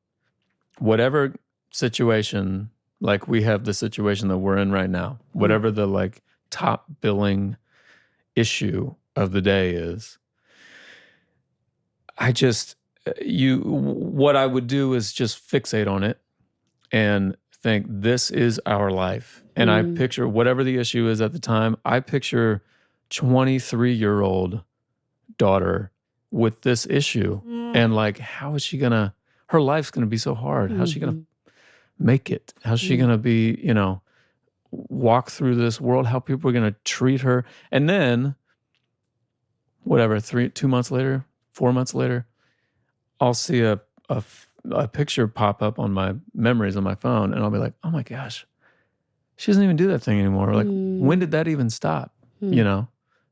whatever situation, like we have the situation that we're in right now, whatever the like top billing issue of the day is. What I would do is just fixate on it and think this is our life. And I picture whatever the issue is at the time, I picture 23-year-old daughter with this issue. And like, how is she her life's gonna be so hard. How's she gonna make it? How's she gonna be, you know, walk through this world? How people are gonna treat her? And then, whatever, 2 months later, 4 months later, I'll see a picture pop up on my memories on my phone, and I'll be like, oh my gosh, she doesn't even do that thing anymore. Like, when did that even stop? You know?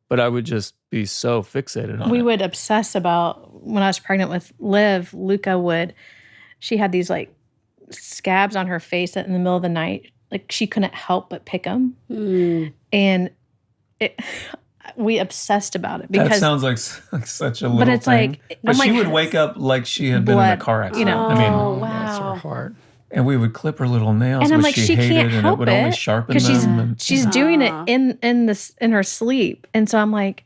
But I would just be so fixated on it. We would obsess about, when I was pregnant with Liv, she had these like scabs on her face that in the middle of the night, like she couldn't help but pick them. And we obsessed about it because that sounds like such a little but it's thing. like, But I'm she like, would wake up like she had been in a car accident. You know. I mean, wow. That's her heart. and we would clip her little nails, and I'm which like, she hated, can't and help it would only sharpen them. She's doing it in her sleep, and so I'm like,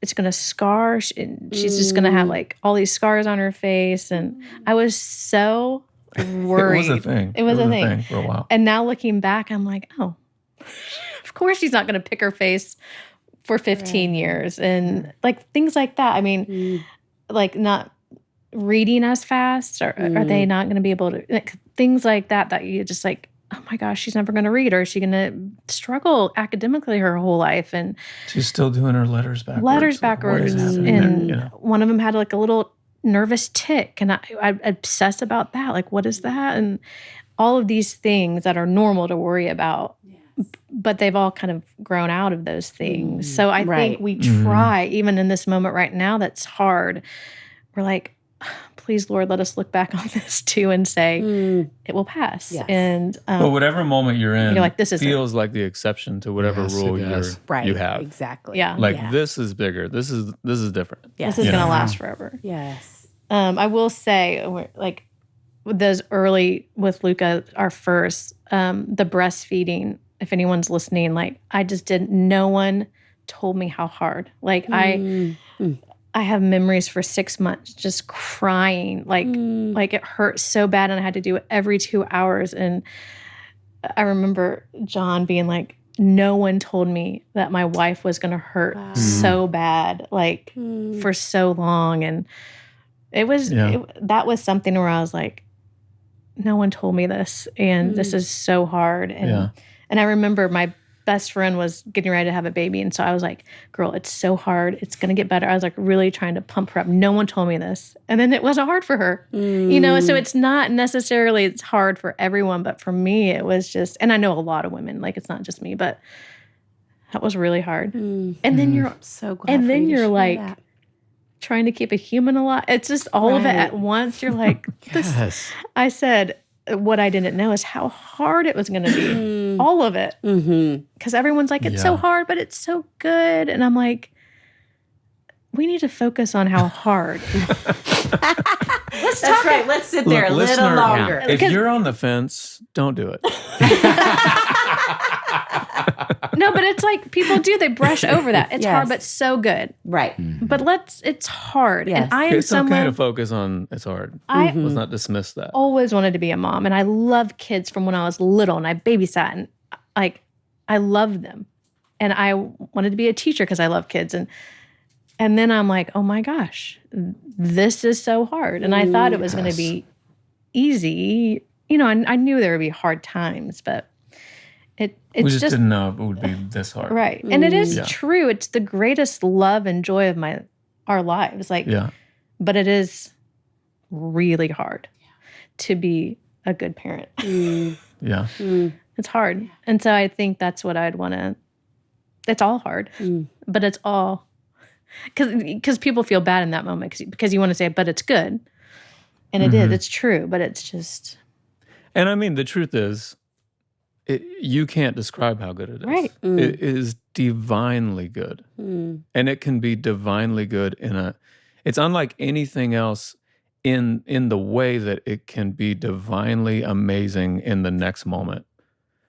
it's gonna scar. She's just gonna have like all these scars on her face, and I was so worried. It was a thing. It was a thing for a while. And now looking back, I'm like, oh, of course she's not gonna pick her face for 15 years, and like things like that. I mean, like not reading as fast, or are they not going to be able to, like, things like that you just like, oh my gosh, she's never going to read, or is she going to struggle academically her whole life? And she's still doing her letters backwards. And one of them had like a little nervous tick, and I obsess about that. Like, what is that? And all of these things that are normal to worry about. But they've all kind of grown out of those things. So I think we try, even in this moment right now that's hard, we're like, please, Lord, let us look back on this too and say, it will pass. Yes. And but whatever moment you're in, you're like, this feels like the exception to whatever rule you have. Exactly. Yeah. Like, this is bigger. This is different. Yes. This is going to last forever. Yes. I will say, like, with those early, with Luca, our first, the breastfeeding, if anyone's listening, like, no one told me how hard. Like, I have memories for 6 months just crying, like it hurt so bad, and I had to do it every 2 hours. And I remember Jon being like, no one told me that my wife was going to hurt so bad, like for so long. And it was, that was something where I was like, no one told me this, and this is so hard. And I remember my best friend was getting ready to have a baby, and so I was like, girl, it's so hard. It's going to get better. I was like really trying to pump her up. No one told me this. And then it wasn't hard for her, you know? So it's not necessarily, it's hard for everyone, but for me, it was just, and I know a lot of women, like, it's not just me, but that was really hard. And then you're so glad. And then you're like, that. trying to keep a human alive. It's just all of it at once. You're like, I said, what I didn't know is how hard it was going to be. All of it. Because everyone's like, it's so hard, but it's so good. And I'm like, we need to focus on how hard. That's right. Let's sit there a little longer. If you're on the fence, don't do it. No, but it's like people do. They brush over that. It's hard, but so good. Right. But it's hard. Yes. And I am It's okay to focus on it's hard. Let's not dismiss that. Always wanted to be a mom. And I love kids from when I was little. And I babysat. And like, I loved them. And I wanted to be a teacher because I love kids. And then I'm like, oh my gosh, this is so hard. And I thought it was going to be easy. You know, I knew there would be hard times, but it's we just didn't know it would be this hard. Right. And it is true. It's the greatest love and joy of our lives. Like, but it is really hard to be a good parent. Yeah. It's hard. And so I think that's what I'd want to, it's all hard, but it's all, because people feel bad in that moment because you want to say, but it's good. And it is, it's true, but it's just. And I mean, the truth is, you can't describe how good it is. Right. It is divinely good. And it can be divinely good it's unlike anything else in the way that it can be divinely amazing in the next moment,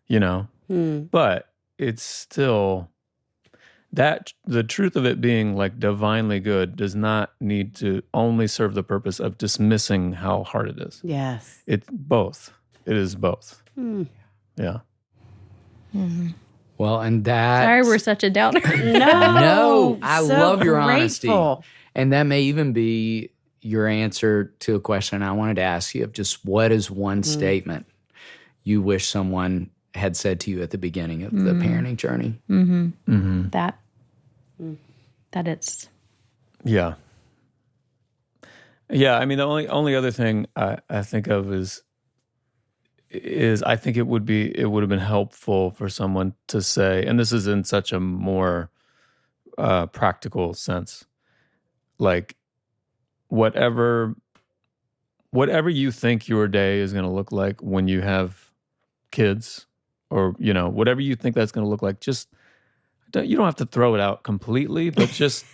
you know? But it's still, the truth of it being like divinely good does not need to only serve the purpose of dismissing how hard it is. Yes. It's both. It is both. Yeah. Well, and that. Sorry, we're such a downer. No, I so love your grateful. honesty. And that may even be your answer to a question I wanted to ask you of just what is one statement you wish someone had said to you at the beginning of the parenting journey? That it's. Yeah. Yeah, I mean, the only other thing I think of is I think it would have been helpful for someone to say, and this is in such a more practical sense, like whatever you think your day is going to look like when you have kids, or you know, whatever you think that's going to look like, just you don't have to throw it out completely, but just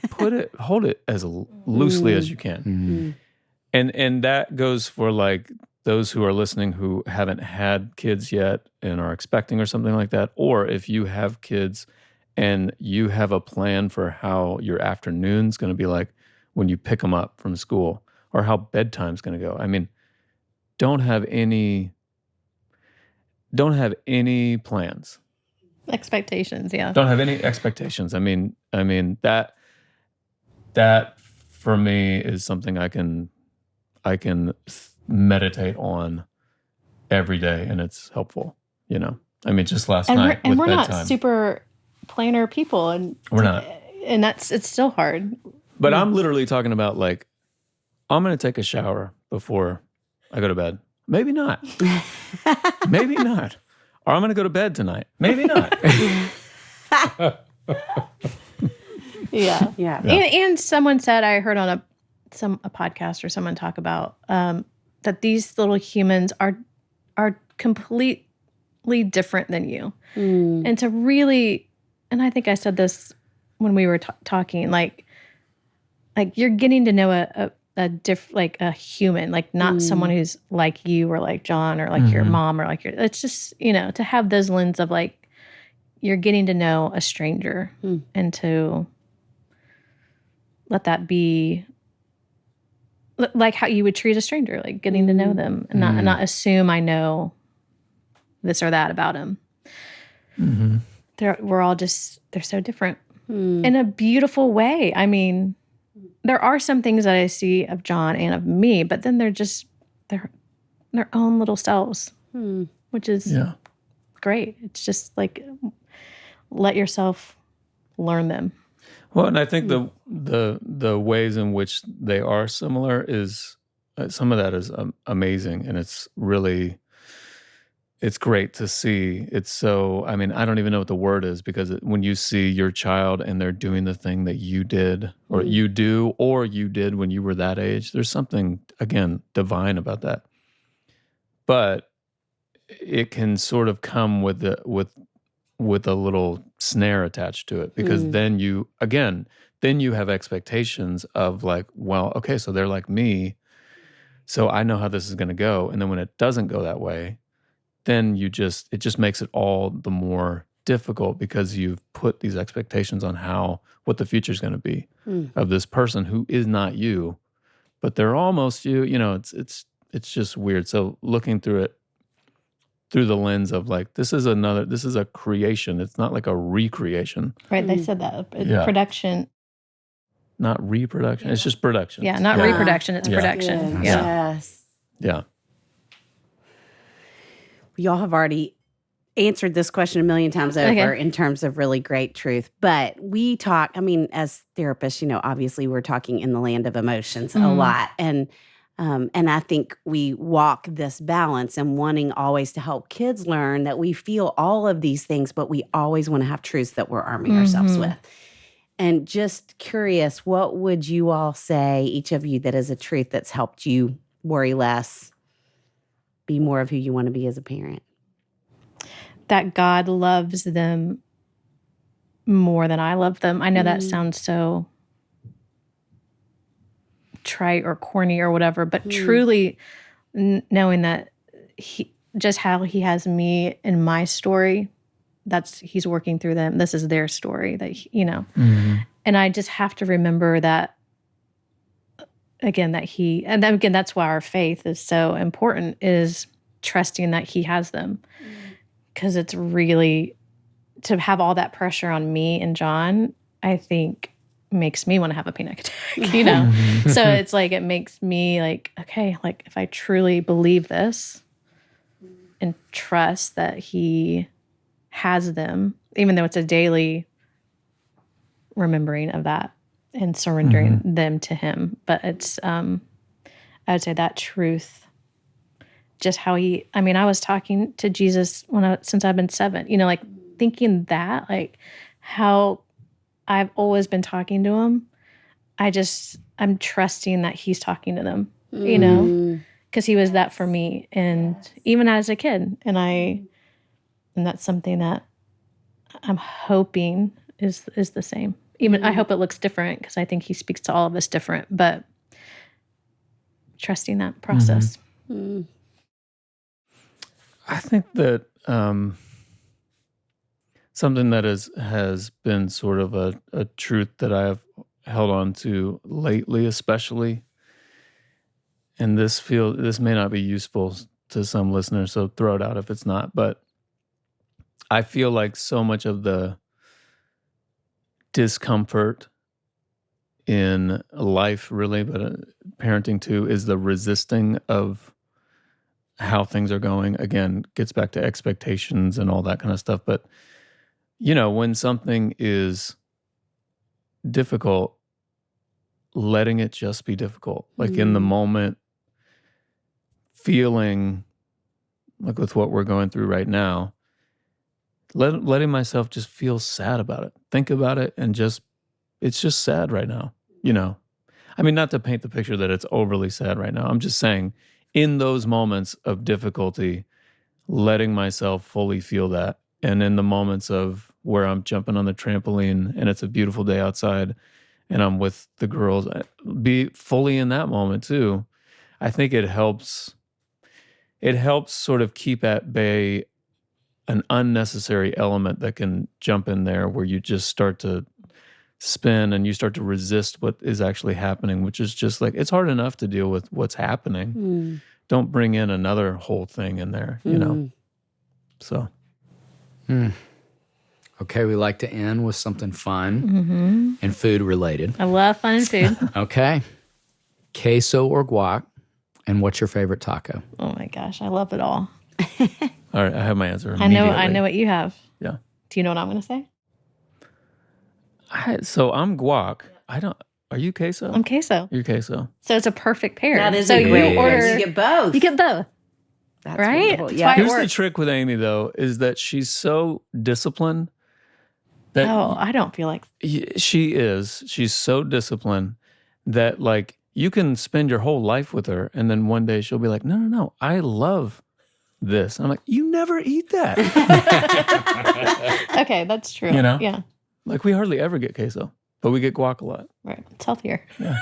hold it as loosely as you can. And that goes for like those who are listening who haven't had kids yet and are expecting or something like that, or if you have kids and you have a plan for how your afternoon's going to be like when you pick them up from school, or how bedtime's going to go. I mean, don't have any plans. Expectations, yeah. Don't have any expectations. I mean that for me is something I can meditate on every day, and it's helpful, you know. I mean, just last night with we're bedtime. not super planner people, and we're not, and it's still hard. But I'm literally talking about like, I'm going to take a shower before I go to bed. Maybe not. Maybe not. Or I'm going to go to bed tonight. Maybe not. Yeah. Yeah. And someone said, I heard on a podcast or someone talk about that these little humans are completely different than you. And to really, and I think I said this when we were talking, like you're getting to know a human, like not someone who's like you or like Jon or like your mom or like it's just, you know, to have those lens of like, you're getting to know a stranger and to let that be like how you would treat a stranger, like getting to know them and not assume I know this or that about him. We're all just, they're so different in a beautiful way. I mean, there are some things that I see of Jon and of me, but then they're just their own little selves, which is great. It's just like, let yourself learn them. Well, and I think the ways in which they are similar is some of that is amazing, and it's really it's great to see. It's so, I mean, I don't even know what the word is, because when you see your child and they're doing the thing that you did or you do or you did when you were that age, there's something, again, divine about that. But it can sort of come with a little snare attached to it, because then you have expectations of like, well, okay, so they're like me, so I know how this is going to go. And then when it doesn't go that way, then it just makes it all the more difficult, because you've put these expectations on what the future is going to be of this person who is not you, but they're almost you. You know, it's just weird. So looking through it through the lens of like, this is a creation. It's not like a recreation. Right. They said that. Production. Not reproduction. Yeah. It's just production. Yeah. Not reproduction. It's production. Yeah. Yes. Yeah. Y'all have already answered this question a million times over in terms of really great truth. But we talk, I mean, as therapists, you know, obviously we're talking in the land of emotions a lot. And I think we walk this balance and wanting always to help kids learn that we feel all of these things, but we always want to have truths that we're arming ourselves with. And just curious, what would you all say, each of you, that is a truth that's helped you worry less, be more of who you want to be as a parent? That God loves them more than I love them. I know that sounds so trite or corny or whatever, but truly knowing that just how he has me in my story, he's working through them. This is their story that, you know, and I just have to remember that again, and then again, that's why our faith is so important, is trusting that he has them. Because it's really, to have all that pressure on me and Jon, I think makes me want to have a panic attack, you know? So it's like, it makes me like, okay, like if I truly believe this and trust that he has them, even though it's a daily remembering of that and surrendering them to him. But it's, I would say that truth, just how I was talking to Jesus since I've been 7, you know, like thinking that, like how I've always been talking to him. I'm trusting that he's talking to them, you know, because he was that for me. And even as a kid, and that's something that I'm hoping is the same. Even I hope it looks different, because I think he speaks to all of us different, but trusting that process. I think that something that has been sort of a truth that I have held on to lately, especially, and this may not be useful to some listeners, so throw it out if it's not, but I feel like so much of the discomfort in life, really, but parenting too, is the resisting of how things are going. Again, gets back to expectations and all that kind of stuff. But, you know, when something is difficult, letting it just be difficult. Like in the moment, feeling like with what we're going through right now, letting myself just feel sad about it. Think about it and it's just sad right now, you know. I mean, not to paint the picture that it's overly sad right now. I'm just saying, in those moments of difficulty, letting myself fully feel that. And in the moments of where I'm jumping on the trampoline and it's a beautiful day outside and I'm with the girls, be fully in that moment too. I think it helps sort of keep at bay an unnecessary element that can jump in there, where you just start to spin and you start to resist what is actually happening, which is just like, it's hard enough to deal with what's happening. Don't bring in another whole thing in there, you know? So. Okay, we like to end with something fun and food related. I love fun and food. Okay. Queso or guac, and what's your favorite taco? Oh my gosh, I love it all. All right, I have my answer. I know what you have. Yeah. Do you know what I'm going to say? So I'm guac. Are you queso? I'm queso. You're queso. So it's a perfect pair. That is so a great you order. You get both. You get both. That's Right? wonderful. That's Yeah. why- Here's the works. trick with Amy, though, is that she's so disciplined that Oh, I don't feel like she's so disciplined that like you can spend your whole life with her, and then one day she'll be like, no, I love this. And I'm like, you never eat that. okay, that's true. You know? Yeah. Like we hardly ever get queso, but we get guac a lot. Right. It's healthier. Yeah.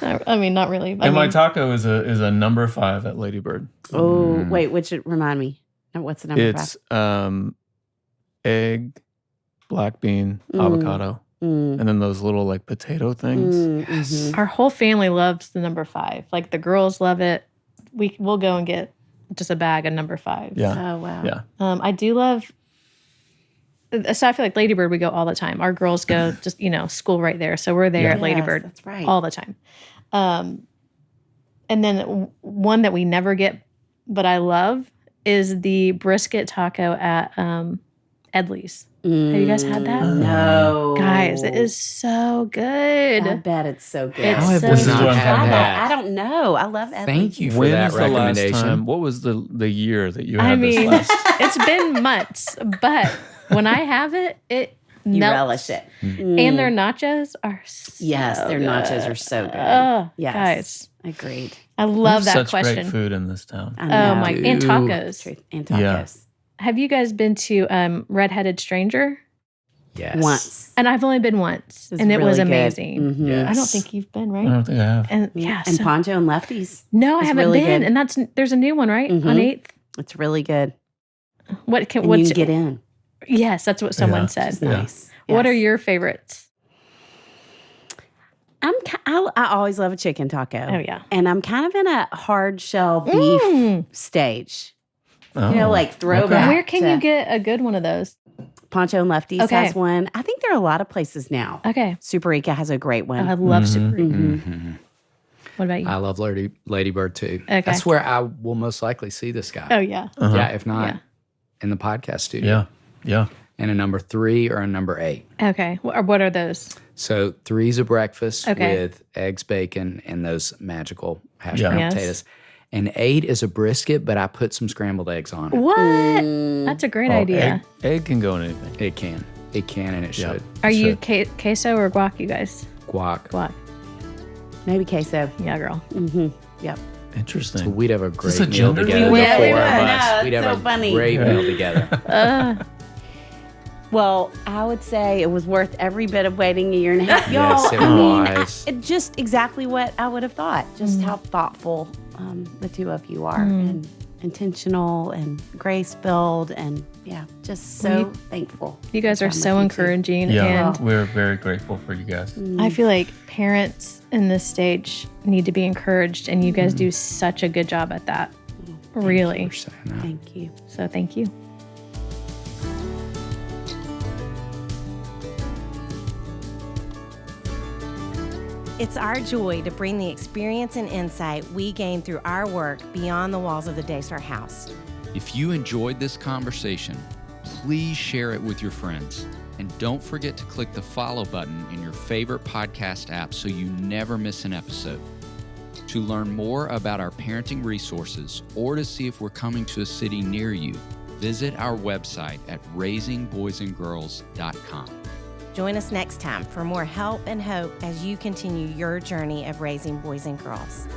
I mean, not really. And my taco is a number 5 at Ladybird. Oh, wait, which remind me. What's the number It's egg, black bean, avocado, and then those little like potato things. Yes. Our whole family loves the number 5. Like the girls love it. We'll go and get just a bag of number 5. Yeah. Oh, wow. Yeah. I do love. So I feel like Ladybird, we go all the time. Our girls go just, school right there. So we're there at Ladybird That's right. all the time. And then one that we never get, but I love, is the brisket taco at Edley's. Have you guys had that? No. Guys, it is so good. I bet it's so good. It's How have so we This is not what I'm had talking that? I don't know. I love Edley's. Thank you for When that is the last recommendation. time? What was the year that you I had this mean, last? it's been months, but when I have it, it You melts. relish it. And their nachos are so Yes, their good. nachos are so good. Yes. Guys. Agreed. I love that Such question. great food in this town. I know. Oh my, and Dude. tacos. Truth. And tacos. Yeah. Have you guys been to Redheaded Stranger? Yes. Once. And I've only been once, and it really was good. amazing. Mhm. Yes. I don't think you've been, I right? don't think I have. And Yeah. yeah, And so- Poncho and Lefties. no, I it's haven't really been. good. And there's a new one, right? Mhm. On 8th. It's really good. And And you what's can get in. Yes, that's what someone Yeah. said. It's nice. What are Yes. your favorites? I always love a chicken taco. Oh yeah. And I'm kind of in a hard shell beef Mm. stage. Oh, You know, like throwback. Where can to- you get a good one of those? Poncho and Lefties Okay. has one. I think there are a lot of places now. Okay. Superica has a great Oh, I one. love Mhm. Super. Mhm. What about you? I love Ladybird too. Okay. That's where I will most likely see this guy. Oh yeah. Uh-huh. Yeah, if not Yeah. in the podcast studio. Yeah. And a number 3 or a number 8. Okay. What are those? So 3's a breakfast Okay. with eggs, bacon, and those magical hash Yeah. brown Yes. potatoes. And 8 is a brisket, but I put some scrambled eggs on it. What? Mm. That's a great Oh, idea. Egg can go in anything. It can, and it Yeah. should. Are you Should. queso or guac, you guys? Guac. Guac. Maybe queso. Yeah, girl. Mm-hmm. Yep. Interesting. So we'd have a great this a meal gender together. thing? The Yeah, we four would. of I us. know, We'd it's have so a funny. great Yeah. meal together. Well, I would say it was worth every bit of waiting a year and a half. Y'all, Yes, it I mean, was. it just exactly what I would have thought. Just how thoughtful the two of you are and intentional and grace-filled and just so thankful. You guys are I'm so with you, too. encouraging, Yeah, and we're very grateful for you guys. I feel like parents in this stage need to be encouraged, and you guys do such a good job at that. Really. For saying that. Thank you. So thank you. It's our joy to bring the experience and insight we gain through our work beyond the walls of the Daystar House. If you enjoyed this conversation, please share it with your friends. And don't forget to click the follow button in your favorite podcast app so you never miss an episode. To learn more about our parenting resources or to see if we're coming to a city near you, visit our website at raisingboysandgirls.com. Join us next time for more help and hope as you continue your journey of raising boys and girls.